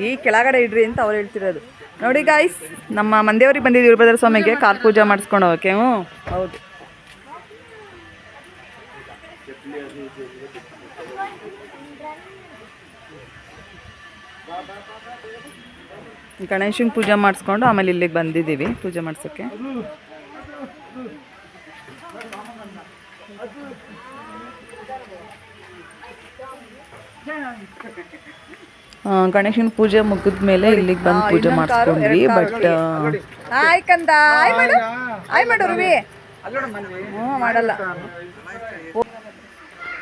ಈ ಕೆಳಗಡೆ ಇಡ್ರಿ ಅಂತ ಅವ್ರು ಹೇಳ್ತಿರೋದು. ನೋಡಿ ಗಾಯ್ಸ್, ನಮ್ಮ ಮಂದೇವ್ರಿಗೆ ಬಂದಿದ್ದೀವಿ ವೀರಭದ್ರ ಸ್ವಾಮಿಗೆ ಕಾರ್ ಪೂಜೆ ಮಾಡಿಸ್ಕೊಂಡು ಹೋಗೋಕೆ. ಹೌದು. ಗಣೇಶಂಗೆ ಪೂಜೆ ಮಾಡಿಸ್ಕೊಂಡು ಆಮೇಲೆ ಇಲ್ಲಿಗೆ ಬಂದಿದ್ದೀವಿ ಪೂಜೆ ಮಾಡ್ಸೋಕ್ಕೆ. ಗಣೇಶನ ಪೂಜೆ ಮುಗಿದ ಮೇಲೆ ಇಲ್ಲಿಗೆ ಬಂದು ಪೂಜೆ ಮಾಡಿಸ್ಕೊಂಡ್ವಿ. ಬಟ್ ಮಾಡಲ್ಲ.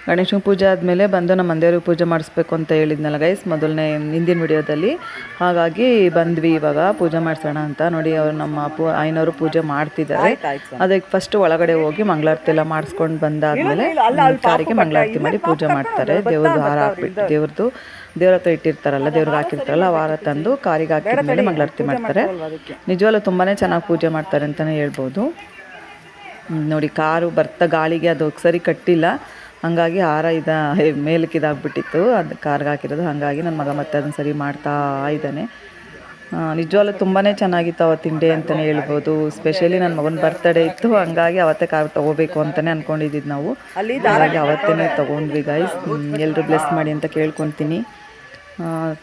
ಗಣೇಶನ ಪೂಜೆ ಆದಮೇಲೆ ಬಂದು ನಮ್ಮ ಮಂದೇವ್ರಿಗೆ ಪೂಜೆ ಮಾಡಿಸ್ಬೇಕು ಅಂತ ಹೇಳಿದ್ನಲ್ಲ ಗೈಸ್ ಮೊದಲನೇ ಹಿಂದಿನ ವಿಡಿಯೋದಲ್ಲಿ. ಹಾಗಾಗಿ ಬಂದ್ವಿ ಇವಾಗ ಪೂಜೆ ಮಾಡಿಸೋಣ ಅಂತ. ನೋಡಿ ಅವ್ರು ನಮ್ಮ ಐನವರು ಪೂಜೆ ಮಾಡ್ತಿದ್ದಾರೆ. ಅದಕ್ಕೆ ಫಸ್ಟ್ ಒಳಗಡೆ ಹೋಗಿ ಮಂಗಳಾರತಿ ಎಲ್ಲ ಮಾಡಿಸ್ಕೊಂಡು ಬಂದಾದ್ಮೇಲೆ ಕಾರಿಗೆ ಮಂಗಳಾರತಿ ಮಾಡಿ ಪೂಜೆ ಮಾಡ್ತಾರೆ. ದೇವ್ರದ್ದು ಹಾರ ಹಾಕ್ಬಿಟ್ಟು ದೇವ್ರ ಹತ್ರ ಇಟ್ಟಿರ್ತಾರಲ್ಲ, ದೇವ್ರಿಗೆ ಹಾಕಿರ್ತಾರಲ್ಲ, ಆ ಹಾರ ತಂದು ಕಾರಿಗೆ ಹಾಕಿದ್ಮೇಲೆ ಮಂಗಳಾರತಿ ಮಾಡ್ತಾರೆ. ನಿಜವಲ್ಲೂ ತುಂಬಾ ಚೆನ್ನಾಗಿ ಪೂಜೆ ಮಾಡ್ತಾರೆ ಅಂತಲೇ ಹೇಳ್ಬೋದು. ನೋಡಿ ಕಾರು ಬರ್ತಾ ಗಾಳಿಗೆ ಅದು ಸರಿ ಕಟ್ಟಿಲ್ಲ, ಹಾಗಾಗಿ ಹಾರ ಮೇಲಕ್ಕೆ ಇದಾಗ್ಬಿಟ್ಟಿತ್ತು, ಅದು ಕಾರ್ಗೆ ಹಾಕಿರೋದು. ಹಾಗಾಗಿ ನನ್ನ ಮಗ ಮತ್ತೆ ಅದನ್ನು ಸರಿ ಮಾಡ್ತಾ ಇದ್ದಾನೆ. ನಿಜವಾಗ್ಲೂ ತುಂಬಾ ಚೆನ್ನಾಗಿತ್ತು ಅವತ್ತಿನ ಡೇ ಅಂತಲೇ ಹೇಳ್ಬೋದು. ಸ್ಪೆಷಲಿ ನನ್ನ ಮಗನ ಬರ್ತ್ಡೇ ಇತ್ತು, ಹಂಗಾಗಿ ಅವತ್ತೇ ಕಾರ್ ತೊಗೋಬೇಕು ಅಂತಲೇ ಅಂದ್ಕೊಂಡಿದ್ದು ನಾವು. ಹಾಗಾಗಿ ಅವತ್ತೇ ತೊಗೊಂಡ್ವಿ ಗೈಸ್. ಎಲ್ಲರೂ ಬ್ಲೆಸ್ ಮಾಡಿ ಅಂತ ಕೇಳ್ಕೊತೀನಿ.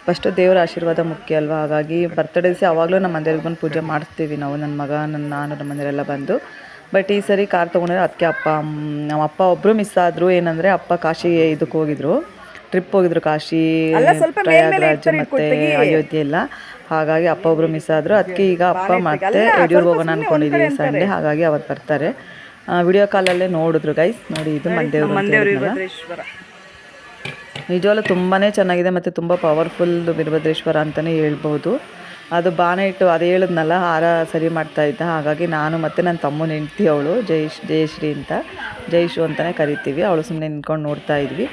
ಫಸ್ಟು ದೇವರ ಆಶೀರ್ವಾದ ಮುಖ್ಯ ಅಲ್ವಾ. ಹಾಗಾಗಿ ಬರ್ತ್ಡೇ ದಿವಸ ಯಾವಾಗಲೂ ನಮ್ಮ ಮನೆಯವ್ರಿಗೆ ಬಂದು ಪೂಜೆ ಮಾಡಿಸ್ತೀವಿ ನಾವು, ನನ್ನ ಮಗ ನಾನು ನಮ್ಮ ಮನೆಯವರೆಲ್ಲ ಬಂದು. ಬಟ್ ಈ ಸರಿ ಕಾರ್ ತೊಗೊಂಡ್ರೆ ಅದಕ್ಕೆ ನಮ್ಮ ಅಪ್ಪ ಒಬ್ಬರು ಮಿಸ್ ಆದರು. ಏನಂದರೆ ಅಪ್ಪ ಕಾಶಿ ಇದಕ್ಕೆ ಹೋಗಿದ್ರು, ಟ್ರಿಪ್ ಹೋಗಿದ್ರು, ಕಾಶಿ, ಪ್ರಯಾಗ್ರಾಜ್ ಮತ್ತು ಅಯೋಧ್ಯೆ ಎಲ್ಲ. ಹಾಗಾಗಿ ಅಪ್ಪ ಒಬ್ಬರು ಮಿಸ್ ಆದರು. ಅದಕ್ಕೆ ಈಗ ಅಪ್ಪ ಮತ್ತೆ ಯಡಿಯೂರಿಗೆ ಹೋಗೋಣ ಅಂದ್ಕೊಂಡಿದ್ದೀವಿ ಸಂಡೇ. ಹಾಗಾಗಿ ಅವತ್ತು ಬರ್ತಾರೆ. ವಿಡಿಯೋ ಕಾಲಲ್ಲೇ ನೋಡಿದ್ರು ಗೈಸ್. ನೋಡಿ ಇದು ಮಂದೇವ್ರ ನಿಜವಾಗ್ಲೂ ತುಂಬಾ ಚೆನ್ನಾಗಿದೆ ಮತ್ತು ತುಂಬ ಪವರ್ಫುಲ್ ವೀರಭದ್ರೇಶ್ವರ ಅಂತಲೇ ಹೇಳ್ಬೋದು. ಅದು ಬಾನೆಟ್ಟು ಅದು ಹೇಳಿದ್ನಲ್ಲ, ಹಾರ ಸರಿ ಮಾಡ್ತಾಯಿದ್ದ. ಹಾಗಾಗಿ ನಾನು ಮತ್ತು ನನ್ನ ತಮ್ಮನ ಹೆಂಡ್ತಿ, ಅವಳು ಜಯಶ್ರೀ ಅಂತ, ಜಯಶು ಅಂತಲೇ ಕರಿತೀವಿ, ಅವಳು ಸುಮ್ಮನೆ ನಿಂತ್ಕೊಂಡು ನೋಡ್ತಾ ಇದ್ವಿ.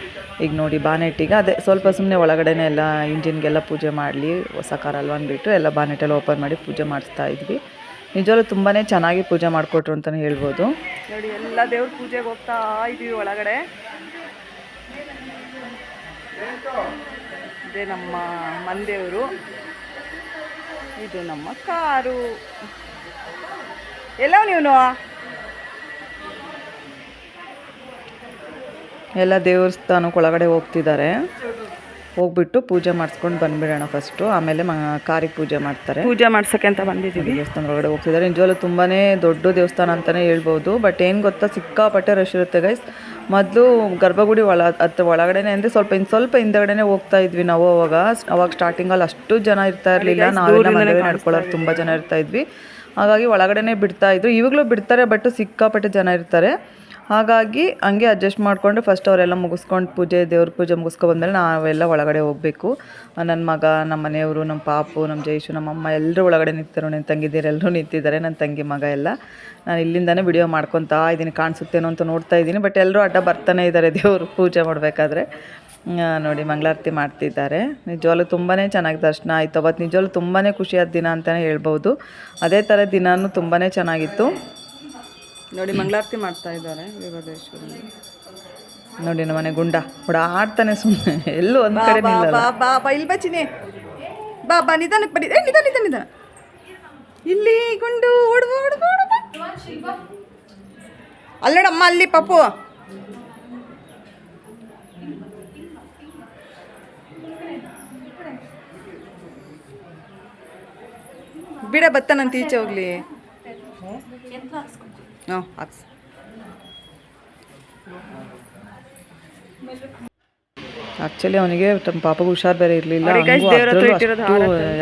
ಈಗ ನೋಡಿ ಬಾನೆಟ್ಟಿಗೆ ಅದೇ ಸ್ವಲ್ಪ ಸುಮ್ಮನೆ ಒಳಗಡೆನೇ ಎಲ್ಲ ಇಂಜಿನ್ಗೆಲ್ಲ ಪೂಜೆ ಮಾಡಲಿ, ಹೊಸ ಕಾರ್ ಅಲ್ವಾ ಅಂದ್ಬಿಟ್ಟು ಎಲ್ಲ ಬಾನೆಟೆಲ್ಲ ಓಪನ್ ಮಾಡಿ ಪೂಜೆ ಮಾಡಿಸ್ತಾ ಇದ್ವಿ. ನಿಜವಾಗ್ಲೂ ತುಂಬಾ ಚೆನ್ನಾಗಿ ಪೂಜೆ ಮಾಡಿಕೊಟ್ರು ಅಂತಲೇ ಹೇಳ್ಬೋದು. ನೋಡಿ ಎಲ್ಲ ದೇವ್ರ ಪೂಜೆಗೆ ಹೋಗ್ತಾ ಇದ್ವಿ ಒಳಗಡೆ. ಇದೇ ನಮ್ಮ ಮಂದೇವರು, ಇದು ನಮ್ಮ ಕಾರು. ಎಲ್ಲ ನೀವು ಎಲ್ಲ ದೇವಸ್ಥಾನಕ್ಕೆ ಒಳಗಡೆ ಹೋಗ್ತಿದ್ದಾರೆ. ಹೋಗ್ಬಿಟ್ಟು ಪೂಜೆ ಮಾಡಿಸ್ಕೊಂಡು ಬಂದುಬಿಡೋಣ ಫಸ್ಟು, ಆಮೇಲೆ ಕಾರಿಗೆ ಪೂಜೆ ಮಾಡ್ತಾರೆ. ಪೂಜೆ ಮಾಡ್ಸೋಕ್ಕೆ ಅಂತ ಬಂದಿದ್ದೀವಿ. ದೇವಸ್ಥಾನ ಒಳಗಡೆ ಹೋಗ್ತಿದ್ದಾರೆ. ನಿಜವಾಗ್ಲೂ ತುಂಬಾ ದೊಡ್ಡ ದೇವಸ್ಥಾನ ಅಂತಲೇ ಹೇಳ್ಬೋದು. ಬಟ್ ಏನು ಗೊತ್ತಾ, ಸಿಕ್ಕಾಪಟ್ಟೆ ರಶ್ ಇರುತ್ತೆ ಗೈಸ್. ಮೊದಲು ಗರ್ಭಗುಡಿ ಒಳಗಡೆನೆ ಅಂದರೆ ಸ್ವಲ್ಪ ಹಿಂದಗಡೆನೇ ಹೋಗ್ತಾ ಇದ್ವಿ ನಾವು. ಅವಾಗ ಸ್ಟಾರ್ಟಿಂಗಲ್ಲಿ ಅಷ್ಟು ಜನ ಇರ್ತಾ ಇರಲಿಲ್ಲ. ನಾವೆಲ್ಲ ಮನೆಗೆ ನಡ್ಕೊಳ್ಳೋರು ತುಂಬ ಜನ ಇರ್ತಾ ಇದ್ವಿ. ಹಾಗಾಗಿ ಒಳಗಡೆನೇ ಬಿಡ್ತಾಯಿದ್ರು. ಇವಾಗಲೂ ಬಿಡ್ತಾರೆ, ಬಟ್ ಸಿಕ್ಕಾಪಟ್ಟೆ ಜನ ಇರ್ತಾರೆ. ಹಾಗಾಗಿ ಹಂಗೆ ಅಡ್ಜಸ್ಟ್ ಮಾಡಿಕೊಂಡು ಫಸ್ಟ್ ಅವರೆಲ್ಲ ಮುಗಿಸ್ಕೊಂಡು ದೇವ್ರ ಪೂಜೆ ಮುಗಿಸ್ಕೊಂಡ್ಬಂದ್ಮೇಲೆ ನಾವೆಲ್ಲ ಒಳಗಡೆ ಹೋಗಬೇಕು. ನನ್ನ ಮಗ, ನಮ್ಮ ಮನೆಯವರು, ನಮ್ಮ ಪಾಪು, ನಮ್ಮ ಜಯಶು, ನಮ್ಮಮ್ಮ ಎಲ್ಲರೂ ಒಳಗಡೆ ನಿಂತಿರು. ನನ್ನ ತಂಗಿದ್ದೀರು ಎಲ್ಲರೂ ನಿಂತಿದ್ದಾರೆ, ನನ್ನ ತಂಗಿ ಮಗ ಎಲ್ಲ. ನಾನು ಇಲ್ಲಿಂದನೇ ವಿಡಿಯೋ ಮಾಡ್ಕೊತಾ ಇದ್ದೀನಿ, ಕಾಣಿಸುತ್ತೇನೋ ಅಂತ ನೋಡ್ತಾ ಇದ್ದೀನಿ. ಬಟ್ ಎಲ್ಲರೂ ಅಡ್ಡ ಬರ್ತಾನೆ ಇದ್ದಾರೆ ದೇವ್ರ ಪೂಜೆ ಮಾಡಬೇಕಾದ್ರೆ. ನೋಡಿ ಮಂಗಳಾರತಿ ಮಾಡ್ತಿದ್ದಾರೆ. ನಿಜವಾಗ್ಲೂ ತುಂಬಾ ಚೆನ್ನಾಗಿ ದರ್ಶನ ಆಯಿತು ಅವತ್ತು. ನಿಜವಾಗ್ಲೂ ತುಂಬಾ ಖುಷಿಯಾದ ದಿನ ಅಂತಲೇ ಹೇಳ್ಬೋದು. ಅದೇ ಥರ ದಿನವೂ ತುಂಬಾ ಚೆನ್ನಾಗಿತ್ತು. ನೋಡಿ ಮಂಗಳಾರತಿ ಮಾಡ್ತಾ ಇದ್ದಾರೆ ವೀರಭದ್ರೇಶ್ವರನಿಗೆ. ನೋಡಿ ನಮ್ಮ ಮನೆ ಗುಂಡ ಆಡ್ತಾನೆ ಸುಮ್ಮನೆ, ಎಲ್ಲೂ ಒಂದು ಕಡೆ ನಿಲ್ಲಲ್ಲ. ಬಾ ಇಲ್ಲಿ ಬಚ್ಚಿನಿ, ಬಾ ನಿಧಾನಕ್ಕೆ ಬರೀ, ನಿಧಾನ ಇಲ್ಲಿ ಗುಂಡು ಓಡುವ ಅಲ್ಲೋಡಮ್ಮ, ಅಲ್ಲಿ ಪಾಪು. ಬಿಡ ಬತ್ತಾನಂತ ಈಚೆ ಹೋಗ್ಲಿ. ಆ್ಯಕ್ಚುಲಿ ಅವನಿಗೆ ಪಾಪಗೆ ಹುಷಾರು ಬೇರೆ ಇರಲಿಲ್ಲ.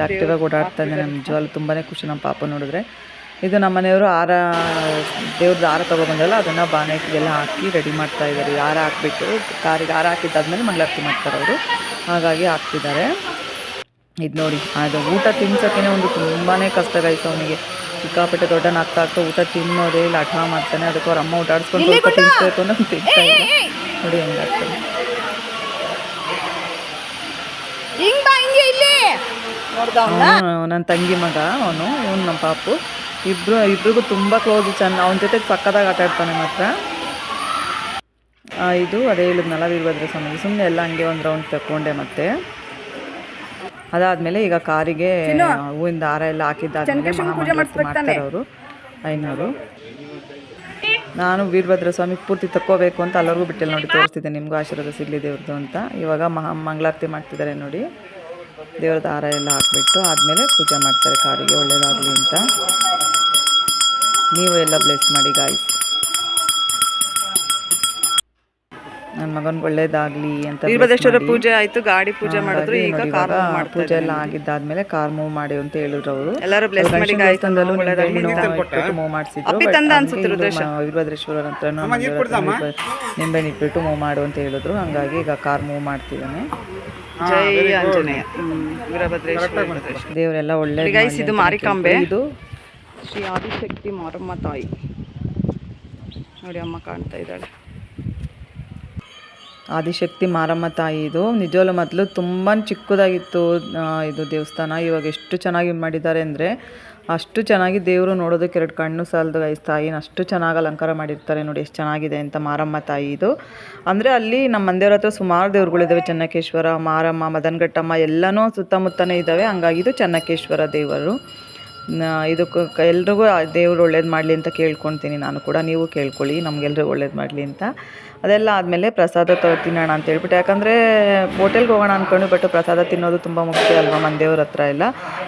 ಆ್ಯಕ್ಟಿವಾಗಿ ಓಡಾಡ್ತಾ ಇದ್ದಾನೆ. ನಿಜವಾಗ್ಲೂ ತುಂಬಾ ಖುಷಿ ನಮ್ಮ ಪಾಪ ನೋಡಿದ್ರೆ. ಇದು ನಮ್ಮ ಮನೆಯವರು ದೇವ್ರದ್ದು ಹಾರ ತೊಗೊಬಂದಲ್ಲ, ಅದನ್ನು ಬಾನೆಟ್ಗೆಲ್ಲ ಹಾಕಿ ರೆಡಿ ಮಾಡ್ತಾ ಇದ್ದಾರೆ. ಹಾರ ಹಾಕ್ಬಿಟ್ಟು ಕಾರಿಗೆ ಹಾರ ಹಾಕಿದ್ದಾದ್ಮೇಲೆ ಮಂಗಳಾರತಿ ಮಾಡ್ತಾರೆ ಅವರು. ಹಾಗಾಗಿ ಹಾಕ್ತಿದ್ದಾರೆ. ಇದು ನೋಡಿ, ಅದು ಊಟ ತಿನ್ಸೋಕ್ಕೇ ಒಂದು ತುಂಬಾ ಕಷ್ಟ ಗಾಯ್ತು ಅವನಿಗೆ. ಸಿಕ್ಕಾಪಟ್ಟೆ ದೊಡ್ಡನಾಗ್ತಾ ಊಟ ತಿನ್ನೋದೇ ಇಲ್ಲ, ಹಠ ಮಾಡ್ತಾನೆ. ಅದಕ್ಕೆ ಅವ್ರ ಅಮ್ಮ ಊಟ ಆಡಿಸ್ಕೊಂಡು ಸ್ವಲ್ಪ ತಿನ್ನಿಸ್ಬೇಕು ಅನ್ನೋ ತಿಂತಾ ಇಲ್ಲ. ನೋಡಿ ಹೆಂಗಾಗ್ತಾನೆ. ನನ್ನ ತಂಗಿ ಮಗ ಅವನು, ಇವನು ನಮ್ಮ ಪಾಪು. ಇಬ್ರಿಗೂ ತುಂಬ ಕ್ಲೋಸ್. ಅವನ ಜೊತೆಗೆ ಸಕ್ಕದಾಗಿ ಆಟ ಆಡ್ತಾನೆ ಮಾತ್ರ. ಇದು ಅದೇ ಹೇಳಿದ್ನಲ್ಲ ವೀರಭದ್ರ ಸ್ವಾಮಿಗೆ. ಸುಮ್ಮನೆ ಎಲ್ಲ ಹಂಗೆ ಒಂದು ರೌಂಡ್ ತಗೊಂಡೆ. ಮತ್ತೆ ಅದಾದಮೇಲೆ ಈಗ ಕಾರಿಗೆ ಹೂವಿನ ದಾರ ಎಲ್ಲ ಹಾಕಿದ್ದಾದ್ಮೇಲೆ ಮಹಾಮಂಗಳಾರತಿ ಮಾಡ್ತಾರೆ ಅವರು ಐನೋರು. ನಾನು ವೀರಭದ್ರ ಸ್ವಾಮಿ ಪೂರ್ತಿ ತಕ್ಕೋಬೇಕು ಅಂತ ಎಲ್ಲರಿಗೂ ಬಿಟ್ಟಿಲ್ಲ ನೋಡಿ, ತೋರಿಸ್ತಿದ್ದೆ ನಿಮಗೂ ಆಶೀರ್ವಾದ ಸಿಗಲಿ ದೇವ್ರದ್ದು ಅಂತ. ಇವಾಗ ಮಂಗಳಾರತಿ ಮಾಡ್ತಿದ್ದಾರೆ ನೋಡಿ, ದೇವ್ರ ದಾರ ಎಲ್ಲ ಹಾಕ್ಬಿಟ್ಟು ಆದಮೇಲೆ ಪೂಜೆ ಮಾಡ್ತಾರೆ ಕಾರಿಗೆ ಒಳ್ಳೇದಾಗಲಿ ಅಂತ. ನೀವು ಎಲ್ಲ ಬ್ಲೆಸ್ ಮಾಡಿ ಗಾಯ್ಸ್, ನನ್ನ ಮಗನಿಗೆ ಒಳ್ಳೇದಾಗಲಿ ಅಂತ. ವೀರಭದ್ರೇಶ್ವರ ಪೂಜೆ ಆಯಿತು, ಗಾಡಿ ಪೂಜೆ ಮಾಡಿದ್ರು. ಈಗ ಕಾರ್ ಪೂಜೆ ಎಲ್ಲ ಆಗಿದ್ದಾದ್ಮೇಲೆ ಕಾರ್ ಮೂವ್ ಮಾಡಿ ಅಂತ ಹೇಳಿದ್ರು ಅವರು. ಎಲ್ಲರೂ ಬ್ಲೆಸ್ ಮಾಡಿ ಗಾಯಸ್ತಂದಲ್ಲೂ ಮೂವ್ ಮಾಡಿಸಿದ್ರು. ವೀರಭದ್ರೇಶ್ವರ ಹತ್ರ ನಿಂಬೆ ಇಟ್ಬಿಟ್ಟು ಮೂವ್ ಮಾಡು ಅಂತ ಹೇಳಿದ್ರು. ಹಂಗಾಗಿ ಈಗ ಕಾರ್ ಮೂವ್ ಮಾಡ್ತಿದ್ದಾನೆ. ಜೈ ಆಂಜನೇಯ. ವೀರಭದ್ರೇಶ್ವರ ದೇವರೆಲ್ಲ ಒಳ್ಳೆ. ಇದು ಮಾರಿಕಾಂಬೆ, ಇದು ಶ್ರೀ ಆದಿಶಕ್ತಿ ಮಾರಮ್ಮ ತಾಯಿ ನೋಡಿ, ಅಮ್ಮ ಕಾಣ್ತಾ ಇದ್ದಾಳೆ. ಆದಿಶಕ್ತಿ ಮಾರಮ್ಮ ತಾಯಿ ಇದು ನಿಜವಲ್ಲೂ ಮೊದಲು ತುಂಬ ಚಿಕ್ಕದಾಗಿತ್ತು ಇದು ದೇವಸ್ಥಾನ. ಇವಾಗ ಎಷ್ಟು ಚೆನ್ನಾಗಿ ಮಾಡಿದ್ದಾರೆ ಅಂದರೆ ಅಷ್ಟು ಚೆನ್ನಾಗಿ ದೇವರು ನೋಡೋದಕ್ಕೆ 2 ಕಣ್ಣು ಸಾಲದು ಗೈಸ್. ತಾಯಿನ ಅಷ್ಟು ಚೆನ್ನಾಗಿ ಅಲಂಕಾರ ಮಾಡಿರ್ತಾರೆ ನೋಡಿ, ಎಷ್ಟು ಚೆನ್ನಾಗಿದೆ ಅಂತ. ಮಾರಮ್ಮ ತಾಯಿ ಇದು ಅಂದರೆ ಅಲ್ಲಿ ನಮ್ಮ ಮಂದಿರ ಹತ್ರ ಸುಮಾರು ದೇವ್ರುಗಳಿದ್ದಾವೆ. ಚೆನ್ನಕೇಶ್ವರ, ಮಾರಮ್ಮ, ಮದನಘಟ್ಟಮ್ಮ ಎಲ್ಲನೂ ಸುತ್ತಮುತ್ತನೇ ಇದ್ದಾವೆ. ಹಂಗಾಗಿ ಇದು ಚೆನ್ನಕೇಶ್ವರ ದೇವರು. ಇದಕ್ಕೆ ಎಲ್ರಿಗೂ ದೇವರು ಒಳ್ಳೇದು ಮಾಡಲಿ ಅಂತ ಕೇಳ್ಕೊತೀನಿ ನಾನು ಕೂಡ. ನೀವು ಕೇಳ್ಕೊಳ್ಳಿ ನಮಗೆಲ್ರಿಗೂ ಒಳ್ಳೇದು ಮಾಡಲಿ ಅಂತ. ಅದೆಲ್ಲ ಆದಮೇಲೆ ಪ್ರಸಾದ ತಿನ್ನೋಣ ಅಂತ ಹೇಳ್ಬಿಟ್ಟು, ಯಾಕಂದರೆ ಹೋಟೆಲ್ಗೆ ಹೋಗೋಣ ಅಂದ್ಕೊಂಡು, ಬಟ್ ಪ್ರಸಾದ ತಿನ್ನೋದು ತುಂಬ ಮುಖ್ಯ ಅಲ್ವಾ ಮಂದೇವ್ರ ಹತ್ರ ಎಲ್ಲ.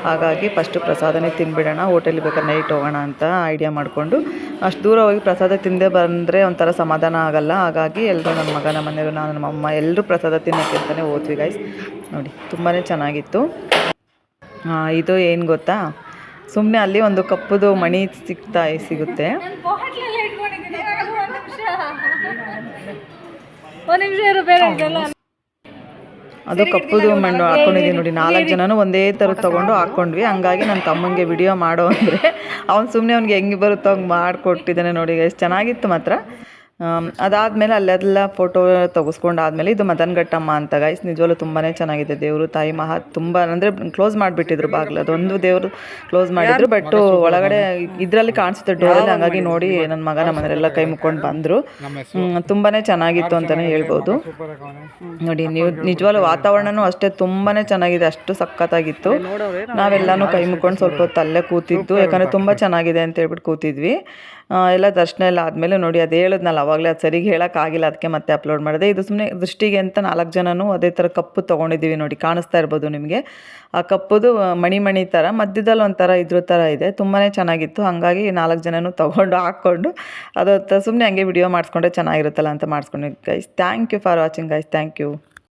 ಹಾಗಾಗಿ ಫಸ್ಟು ಪ್ರಸಾದನೇ ತಿನ್ಬಿಡೋಣ, ಹೋಟೆಲ್ಗೆ ಬೇಕಾದ್ರೆ ನೈಟ್ ಹೋಗೋಣ ಅಂತ ಐಡಿಯಾ ಮಾಡಿಕೊಂಡು ಅಷ್ಟು ದೂರ ಹೋಗಿ ಪ್ರಸಾದ ತಿಂದೇ ಬಂದರೆ ಒಂಥರ ಸಮಾಧಾನ ಆಗೋಲ್ಲ. ಹಾಗಾಗಿ ಎಲ್ಲರೂ ನನ್ನ ಮಗ, ನಮ್ಮ ಮನೆಯವರು, ನಾನು, ನಮ್ಮ ಅಮ್ಮ ಎಲ್ಲರೂ ಪ್ರಸಾದ ತಿನ್ನೋಕ್ಕೆ ಅಂತಲೇ ಹೋದ್ವಿ ಗೈಸ್. ನೋಡಿ ತುಂಬಾ ಚೆನ್ನಾಗಿತ್ತು. ಇದು ಏನು ಗೊತ್ತಾ, ಸುಮ್ಮನೆ ಅಲ್ಲಿ ಒಂದು ಕಪ್ಪುದು ಮಣಿ ಸಿಗುತ್ತೆ. ಅದು ಕಪ್ಪುದು ಮಣ್ಣು ಹಾಕೊಂಡಿದ್ದೀವಿ ನೋಡಿ. 4 ಜನನು ಒಂದೇ ಥರ ತೊಗೊಂಡು ಹಾಕ್ಕೊಂಡ್ವಿ. ಹಂಗಾಗಿ ನನ್ನ ತಮ್ಮಂಗೆ ವಿಡಿಯೋ ಮಾಡೋ ಅಂದರೆ ಅವ್ನು ಸುಮ್ಮನೆ ಅವ್ನಿಗೆ ಹೆಂಗೆ ಬರುತ್ತೋ ಹಂಗೆ ಮಾಡಿಕೊಟ್ಟಿದ್ದಾನೆ ನೋಡಿ. ಎಷ್ಟು ಚೆನ್ನಾಗಿತ್ತು ಮಾತ್ರ. ಅದಾದಮೇಲೆ ಅಲ್ಲೆಲ್ಲ ಫೋಟೋ ತೆಗೆಸ್ಕೊಂಡಾದ್ಮೇಲೆ ಇದು ಮದನಘಟ್ಟಮ್ಮ ಅಂತ ಗೈಸ್. ನಿಜವಲ್ಲೂ ತುಂಬಾ ಚೆನ್ನಾಗಿದೆ ದೇವರು. ತಾಯಿ ತುಂಬ ಅಂದರೆ ಕ್ಲೋಸ್ ಮಾಡಿಬಿಟ್ಟಿದ್ರು ಬಾಗಿಲು, ಅದೊಂದು ದೇವರು ಕ್ಲೋಸ್ ಮಾಡಿದ್ರು. ಬಟ್ ಒಳಗಡೆ ಇದರಲ್ಲಿ ಕಾಣಿಸುತ್ತೆ ಡೋರಲ್ಲಿ. ಹಂಗಾಗಿ ನೋಡಿ ನನ್ನ ಮಗ, ನಮ್ಮ ಮನೆಯಲ್ಲ ಕೈ ಮುಕ್ಕೊಂಡು ಬಂದರು. ತುಂಬಾ ಚೆನ್ನಾಗಿತ್ತು ಅಂತಲೇ ಹೇಳ್ಬೋದು. ನೋಡಿ ನೀವು ನಿಜವಲ್ಲೂ ವಾತಾವರಣನೂ ಅಷ್ಟೇ ತುಂಬಾ ಚೆನ್ನಾಗಿದೆ, ಅಷ್ಟು ಸಖತ್ತಾಗಿತ್ತು. ನಾವೆಲ್ಲನೂ ಕೈ ಮುಕ್ಕೊಂಡು ಸ್ವಲ್ಪ ಹೊತ್ತು ಅಲ್ಲೇ ಕೂತಿದ್ದು, ಯಾಕಂದರೆ ತುಂಬ ಚೆನ್ನಾಗಿದೆ ಅಂತ ಹೇಳ್ಬಿಟ್ಟು ಕೂತಿದ್ವಿ. ಎಲ್ಲ ದರ್ಶನ ಎಲ್ಲ ಆದಮೇಲೆ ನೋಡಿ, ಅದು ಹೇಳಿದ್ನಲ್ಲ ಅವಾಗಲೇ, ಅದು ಸರಿಗೆ ಹೇಳೋಕ್ಕಾಗಿಲ್ಲ, ಅದಕ್ಕೆ ಮತ್ತೆ ಅಪ್ಲೋಡ್ ಮಾಡಿದೆ. ಇದು ಸುಮ್ಮನೆ ದೃಷ್ಟಿಗೆ ಅಂತ 4 ಜನನೂ ಅದೇ ಥರ ಕಪ್ಪು ತೊಗೊಂಡಿದ್ದೀವಿ ನೋಡಿ, ಕಾಣಿಸ್ತಾ ಇರ್ಬೋದು ನಿಮಗೆ. ಆ ಕಪ್ಪುದು ಮಣಿ ಥರ ಮಧ್ಯದಲ್ಲಿ ಒಂಥರ ಇದ್ರ ಥರ ಇದೆ, ತುಂಬಾ ಚೆನ್ನಾಗಿತ್ತು. ಹಾಗಾಗಿ 4 ಜನನೂ ತೊಗೊಂಡು ಹಾಕ್ಕೊಂಡು ಅದು ಸುಮ್ಮನೆ ಹಂಗೆ ವಿಡಿಯೋ ಮಾಡಿಸ್ಕೊಂಡ್ರೆ ಚೆನ್ನಾಗಿರುತ್ತಲ್ಲ ಅಂತ ಮಾಡಿಸ್ಕೊಂಡ್ವಿ guys. Thank you for watching guys, thank you.